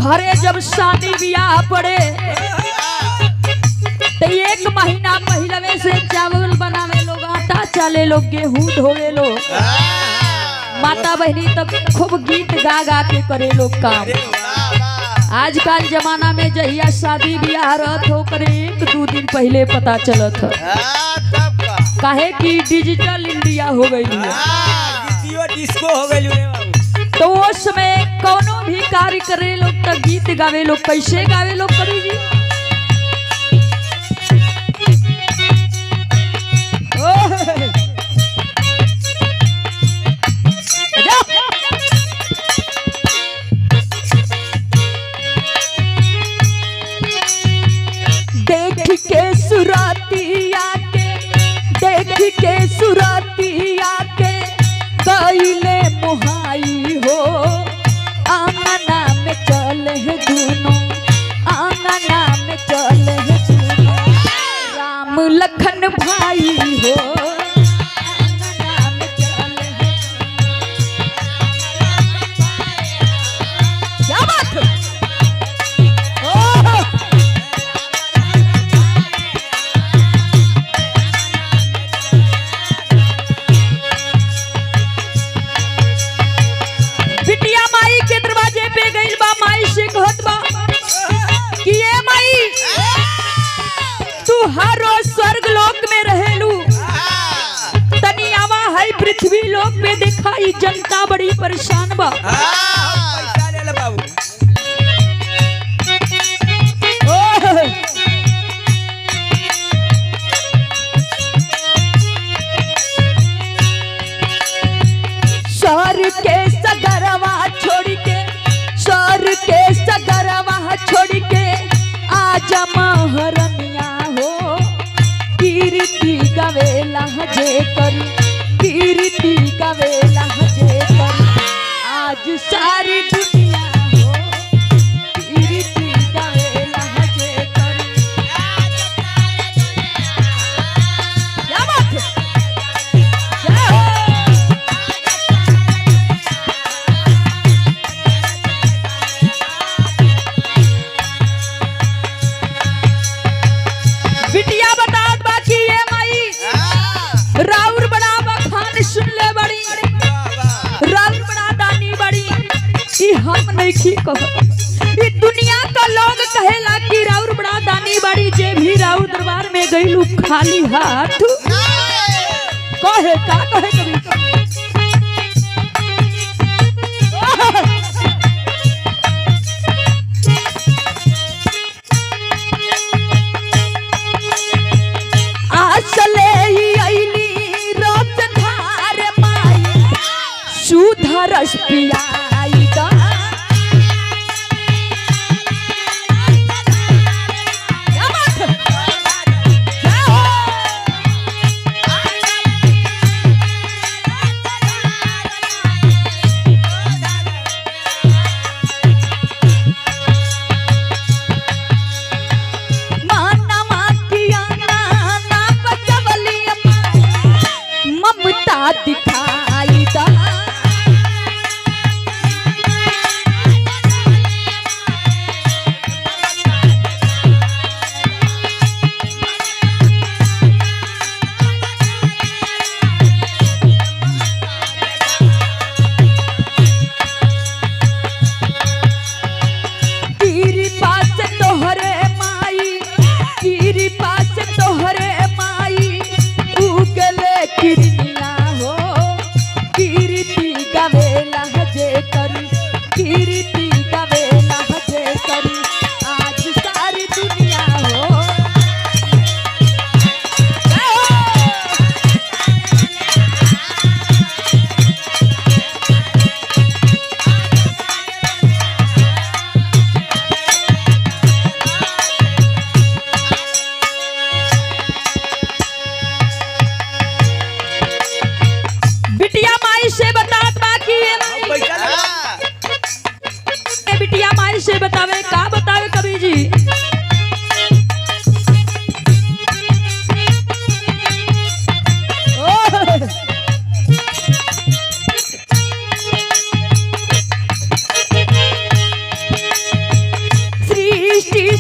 घरे जब शादी ब्याह पड़े तो 1 महीना पहले से चावल बनावे लोग, आटा चाले लोग, गेहूं धोवे लोग, माता बहनी तक खूब गीत गा गा के करे लोग काम। आजकल जमाना में जहिया शादी ब्याह रहत हो करे 1-2 दिन पहले पता चलत है, काहे कि डिजिटल इंडिया हो गई है, डिस्को हो गई। तो उस समय कोनो भी कार्य करे लोग तो गीत गावे लोग। कैसे गावे लोग कभी जी? देख के सुरातिया के, देख के सुरातिया के गईले मुहाई हो, आंगना में चले दूनो, आंगना में चले दूनो, राम लखन भाई हो, आंगना में चले। क्या बात है? बिटिया माई के दरवाजे पे गई बा, माई से कहत बा कि ये माई तू हर रोज स्वर्ग लोक में रहेलू, तनी आवा है पृथ्वी लोक में देखा ई जनता बड़ी परेशान बा। पैसा ले ले बाबू। शहर के सगरवा छोड़ के, शहर के सगरवा छोड़ के आजा महरनिया हो, कीर्ति गवेला जे कर, कीर्ति गवेला जे कर, आज सारी दुनिया हो, कीर्ति गवेला जे कर। क्या बात है? क्या हो? बिटिया बतात बा कि ये माई राउर बड़ा बखान सुन ले बड़ी, राउर बड़ा दानी बड़ी, ई हम नहीं की कहो, ई दुनिया का लोग कहेला कि राउर बड़ा दानी बड़ी, जे भी राउर दरबार में गईलू खाली हाथ कहे का कहे कभी आसले आईली रसधार माई सुधरस पियाई दा। क्या बात है? क्या हो? मानवा किया ना बचवली ममता दिखाई दा।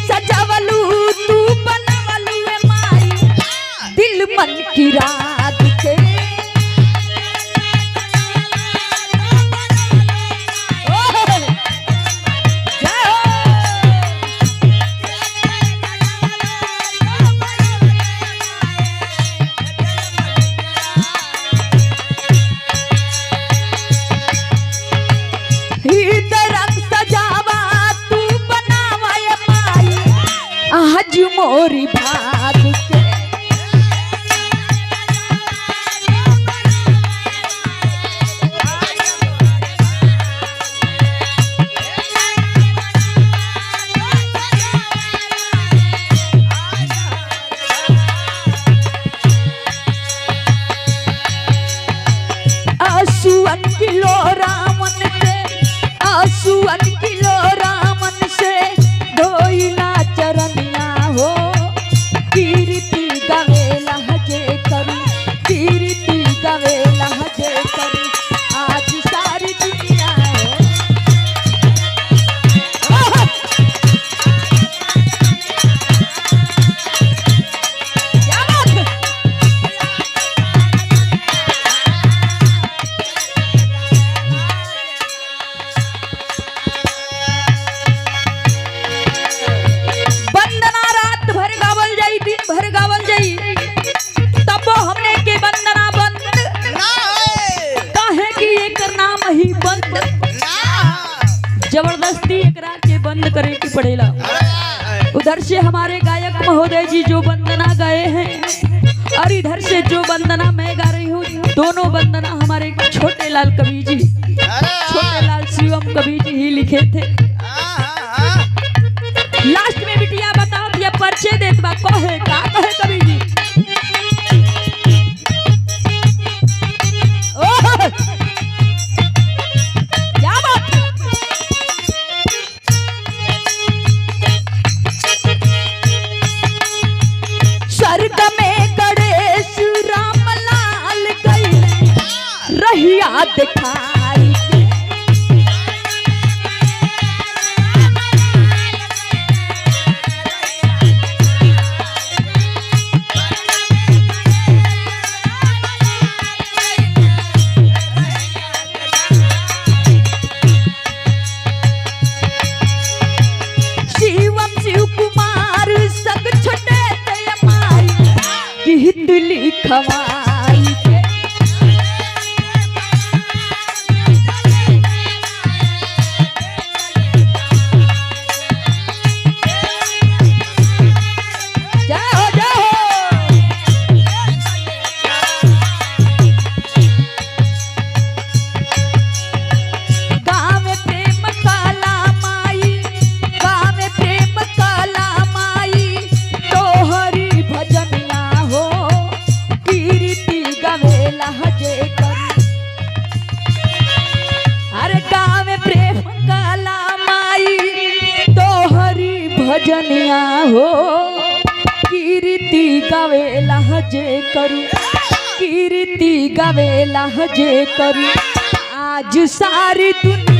सजावलू तू बनवलू ए माई दिल मन की रात के आज मोरी भाग के आंसुअन किलो रामन से आंसुअन किलो रामन से धोइला चरनिया हो कीर्ति गवेला हजे करू कीर्ति गवेला हजे करू आज सारी दुनिया हो क्या बात है? वंदना रात भर गावल जाई दिन भर गावल जाई तब हमने के वंदना बंद काहे कि एकर नाम ही बंद जबरदस्ती एकरा के बंद करे की पड़ेला। उधर से हमारे गायक महोदय जी जो वंदना गाए हैं और इधर से जो वंदना मैं गा रही हूँ दोनों वंदना हमारे छोटे लाल कवि जी छोटे लाल शिवम कवि जी ही लिखे थे। लास्ट में बिटिया बताओ दिया परिचय देत बा कहे का कहे कवि जी ओह क्या बात स्वर्ग में गणेश राम लाल गए रहिया दिखाई के लिखवाई के जाओ जाओ गाँव प्रेम काला माई गाँव प्रेम काला माई तोहरी भजनिया हो कीर्ति गवेला हजे करू अरे गाँव प्रेम काला माई तोहरी भजनिया हो कीर्ति गवेला हजे करू कीर्ति गवेला हजे करू आज सारी दुनिया